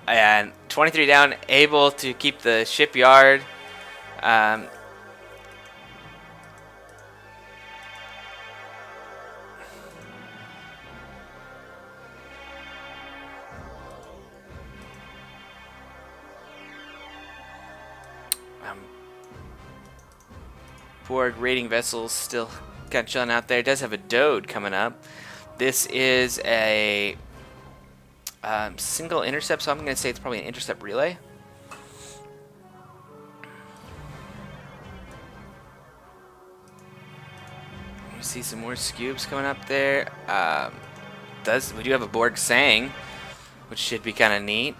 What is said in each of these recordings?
And 23 down, able to keep the shipyard. Um, Borg raiding vessels still kind of chilling out there. It does have a Dode coming up. This is a single intercept, so I'm going to say it's probably an intercept relay. You see some more Scubes coming up there. We do have a Borg Sang, which should be kind of neat.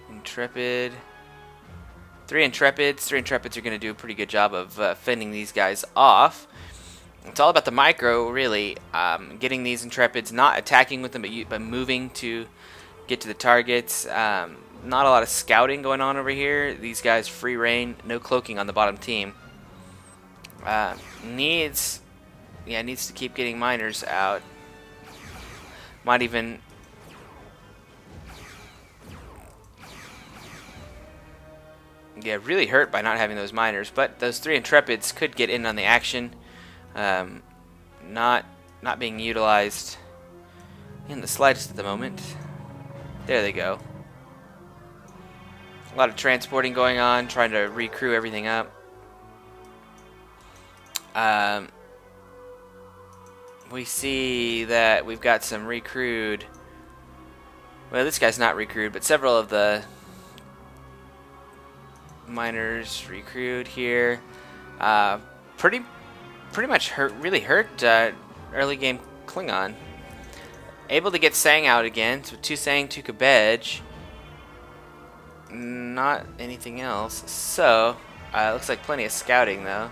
Intrepid. Three Intrepids are going to do a pretty good job of fending these guys off. It's all about the micro, really. Getting these Intrepids, not attacking with them, but moving to get to the targets. Not a lot of scouting going on over here. These guys free reign, no cloaking on the bottom team. Needs to keep getting miners out. Might even really hurt by not having those miners, but those 3 Intrepids could get in on the action. Not being utilized in the slightest at the moment. There they go. A lot of transporting going on, trying to recrew everything up. We see that we've got some recrewed. Well, this guy's not recrewed, but several of the miners recruit here. Pretty much really hurt early game Klingon. Able to get Sang out again, so 2 Sang, 2 Kabej. Not anything else. So looks like plenty of scouting though.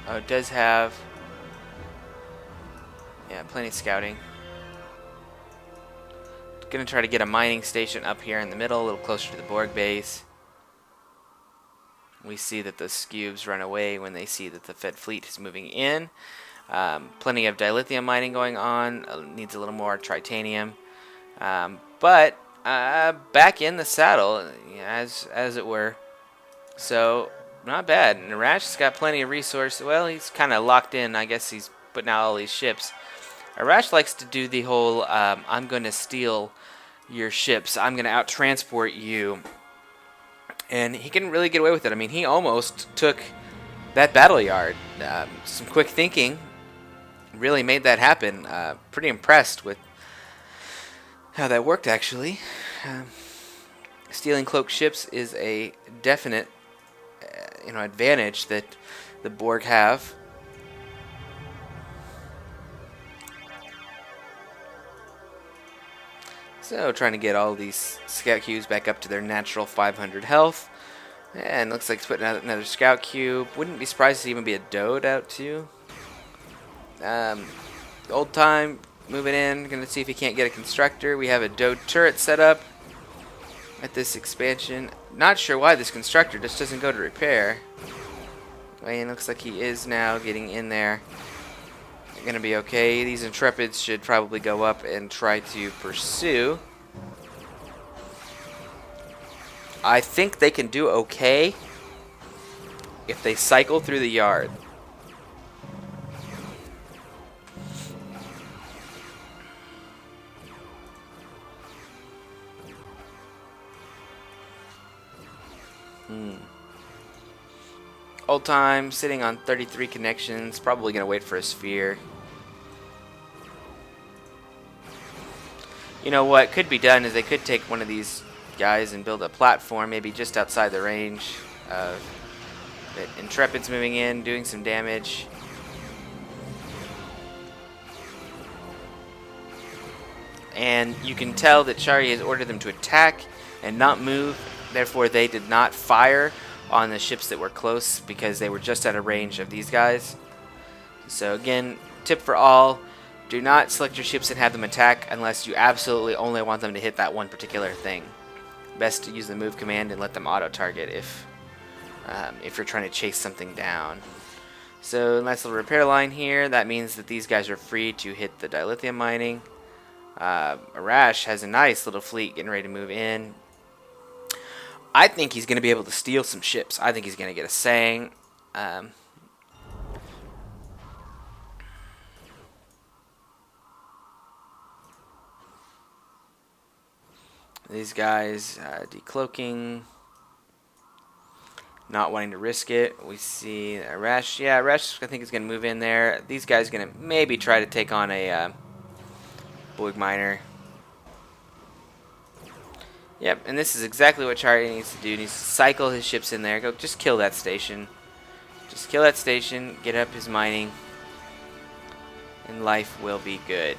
Oh, it does have plenty of scouting. Gonna try to get a mining station up here in the middle, a little closer to the Borg base. We see that the Scubes run away when they see that the Fed fleet is moving in. Plenty of dilithium mining going on. Needs a little more tritanium, but back in the saddle, as it were. So not bad. Narash's got plenty of resource. Well, he's kind of locked in. I guess he's putting out all these ships. Arash likes to do the whole I'm going to steal your ships. I'm going to out-transport you. And he can really get away with it. I mean, he almost took that battle yard. Some quick thinking really made that happen. Pretty impressed with how that worked, actually. Stealing cloaked ships is a definite advantage that the Borg have. So trying to get all these scout cubes back up to their natural 500 health. And looks like it's putting out another scout cube. Wouldn't be surprised to even be a Dode out too. Old time moving in. Gonna see if he can't get a constructor. We have a Dode turret set up at this expansion. Not sure why this constructor just doesn't go to repair. Wayne looks like he is now getting in there. Gonna be okay. These Intrepids should probably go up and try to pursue. I think they can do okay if they cycle through the yard. Old time sitting on 33 connections, probably gonna wait for a sphere. You know what could be done is they could take one of these guys and build a platform maybe just outside the range of Intrepid's moving in, doing some damage. And you can tell that Shari has ordered them to attack and not move, therefore they did not fire on the ships that were close because they were just out of range of these guys. So again, tip for all, do not select your ships and have them attack unless you absolutely only want them to hit that one particular thing. Best to use the move command and let them auto-target if you're trying to chase something down. So nice little repair line here. That means that these guys are free to hit the dilithium mining. Arash has a nice little fleet getting ready to move in. I think he's going to be able to steal some ships. I think he's going to get a Sang. These guys decloaking, not wanting to risk it. We see Arash. Yeah, Arash I think is going to move in there. These guys are going to maybe try to take on a Boig Miner. Yep, and this is exactly what Charlie needs to do. He needs to cycle his ships in there. Go, just kill that station. Just kill that station. Get up his mining, and life will be good.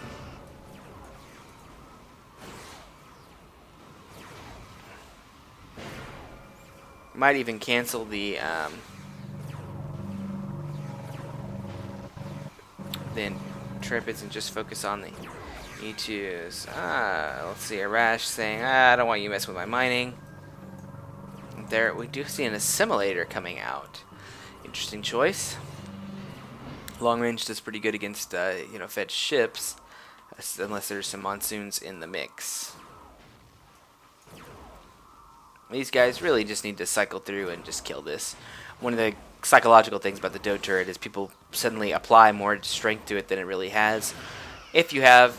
Might even cancel the Intrepids and just focus on the E2s. Let's see, Arash saying, I don't want you messing with my mining. There, we do see an assimilator coming out. Interesting choice. Long range does pretty good against, fed ships, unless there's some monsoons in the mix. These guys really just need to cycle through and just kill this. One of the psychological things about the DOE turret is people suddenly apply more strength to it than it really has. If you have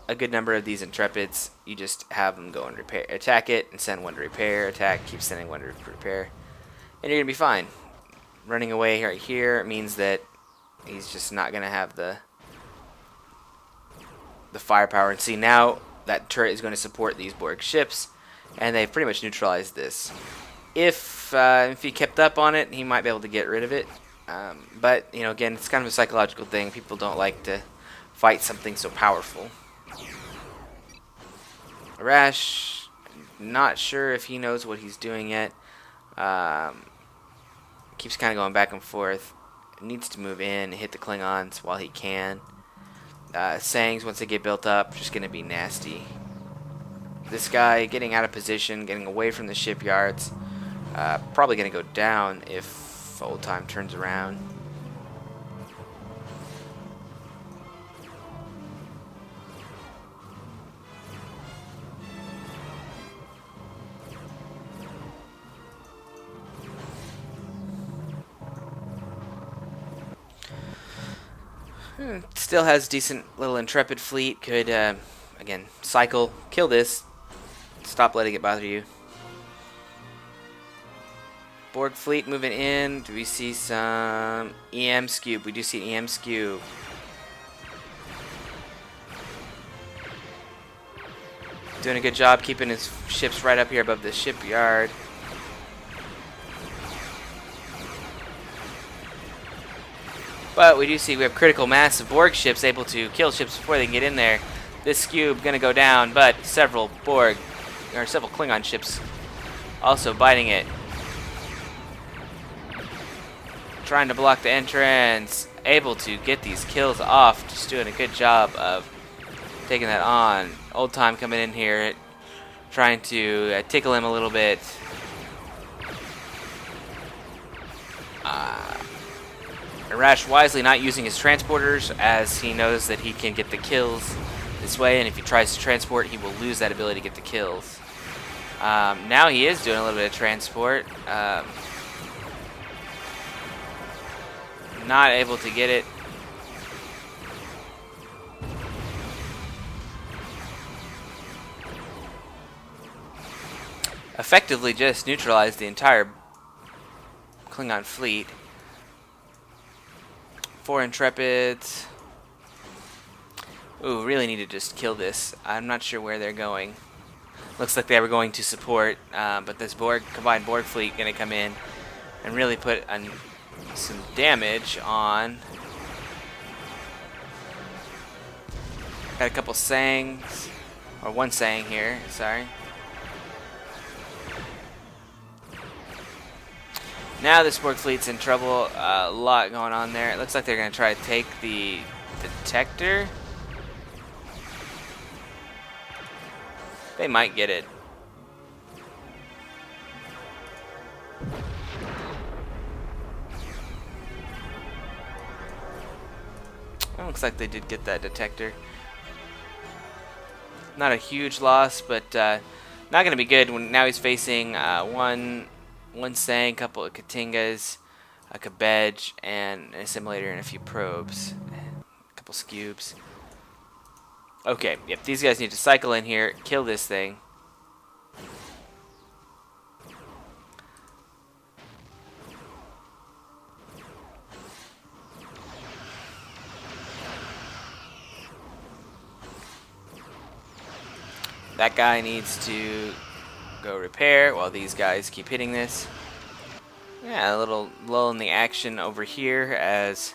a good number of these Intrepids, you just have them go and repair, attack it, and send one to repair, attack, keep sending one to repair, and you're going to be fine. Running away right here means that he's just not going to have the firepower. And see, now that turret is going to support these Borg ships, and they've pretty much neutralized this. If he kept up on it, he might be able to get rid of it. But, again, it's kind of a psychological thing. People don't like to fight something so powerful. Arash, not sure if he knows what he's doing yet. Keeps kind of going back and forth. Needs to move in and hit the Klingons while he can. Sangs, once they get built up, just going to be nasty. This guy getting out of position, getting away from the shipyards. Probably going to go down if Old Time turns around. Still has decent little Intrepid fleet. Could, again, cycle, kill this. Stop letting it bother you. Borg fleet moving in. Do we see some EM Scube? We do see EM Scube. Doing a good job keeping his ships right up here above the shipyard. But we do see we have critical mass of Borg ships able to kill ships before they can get in there. This Scube gonna go down, but several Klingon ships also biting it. Trying to block the entrance. Able to get these kills off. Just doing a good job of taking that on. Old Time coming in here, trying to tickle him a little bit. Arash wisely not using his transporters, as he knows that he can get the kills this way, and if he tries to transport, he will lose that ability to get the kills. Now he is doing a little bit of transport. Not able to get it. Effectively just neutralized the entire Klingon fleet. 4 Intrepids. Ooh, really need to just kill this. I'm not sure where they're going. Looks like they were going to support, but this combined Borg fleet going to come in and really put some damage on. Got a couple Sangs, or one Sang here, sorry. Now this Borg fleet's in trouble. A lot going on there. It looks like they're going to try to take the detector. They might get it. It looks like they did get that detector. Not a huge loss, but not going to be good when now he's facing one Sang, a couple of Katingas, a Cabbage, and an Assimilator and a few probes. A couple Scubes. Okay, yep, these guys need to cycle in here, kill this thing. That guy needs to go repair while these guys keep hitting this. Yeah, a little lull in the action over here as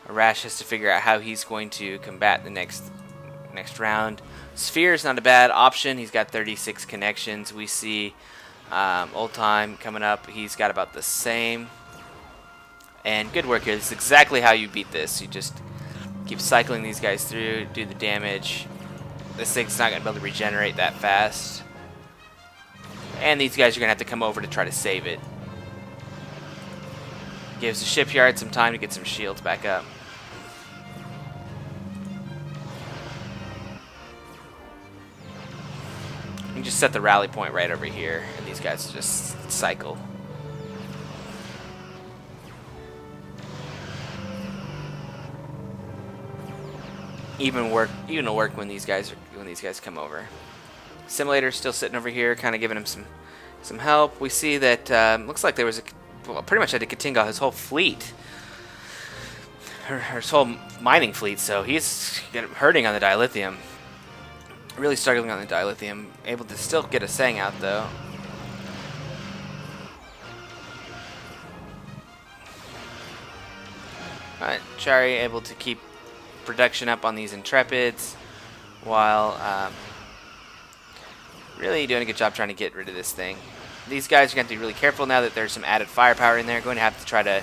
Arash has to figure out how he's going to combat the next round. Sphere is not a bad option. He's got 36 connections. We see Old Time coming up. He's got about the same. And good work here. This is exactly how you beat this. You just keep cycling these guys through, do the damage. This thing's not going to be able to regenerate that fast. And these guys are going to have to come over to try to save it. Gives the shipyard some time to get some shields back up. You can just set the rally point right over here, and these guys just cycle. Even will work when these guys come over. Simulator's still sitting over here, kind of giving him some help. We see that looks like there was pretty much had to Katinga his whole fleet, his whole mining fleet. So he's hurting on the dilithium, really struggling on the dilithium. Able to still get a Sang out though. Alright, Chari able to keep production up on these Intrepids while really doing a good job trying to get rid of this thing. These guys are going to be really careful now that there's some added firepower in there. Going to have to try to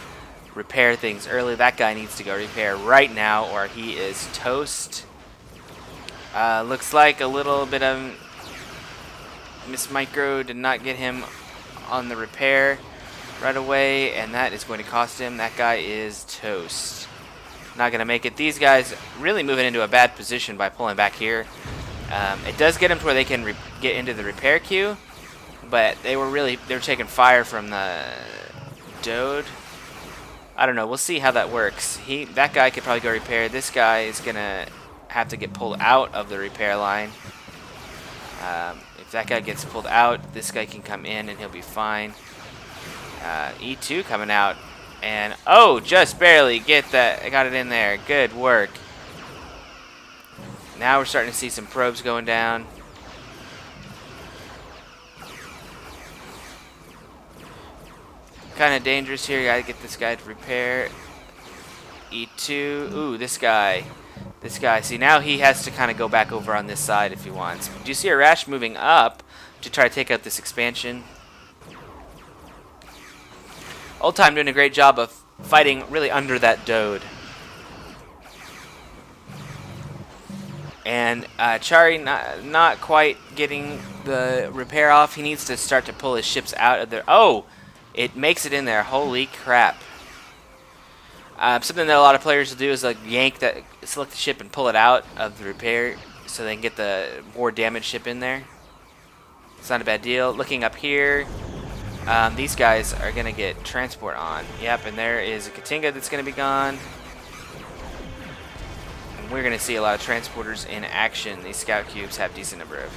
repair things early. That guy needs to go repair right now or he is toast. Looks like a little bit of Miss Micro did not get him on the repair right away, and that is going to cost him. That guy is toast. Not going to make it. These guys really moving into a bad position by pulling back here. It does get them to where they can get into the repair queue, but they were taking fire from the Dode. I don't know. We'll see how that works. That guy could probably go repair. This guy is going to have to get pulled out of the repair line. If that guy gets pulled out, this guy can come in and he'll be fine. E2 coming out. And, oh, just barely get that. I got it in there. Good work. Now we're starting to see some probes going down. Kind of dangerous here. Got to get this guy to repair. E2. Ooh, this guy. This guy. See, now he has to kind of go back over on this side if he wants. Do you see Arash moving up to try to take out this expansion? Old Time doing a great job of fighting really under that Dode. And Chari not quite getting the repair off. He needs to start to pull his ships out of there. Oh! It makes it in there. Holy crap. Something that a lot of players will do is like select the ship and pull it out of the repair so they can get the more damaged ship in there. It's not a bad deal. Looking up here, these guys are going to get transport on. Yep, and there is a Katinga that's going to be gone. And we're going to see a lot of transporters in action. These scout cubes have decent number of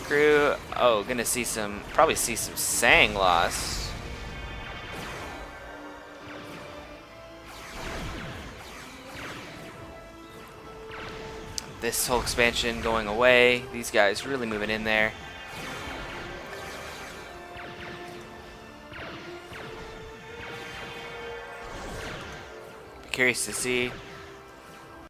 crew. Oh, going to probably see some Sang loss. This whole expansion going away. These guys really moving in there. Curious to see.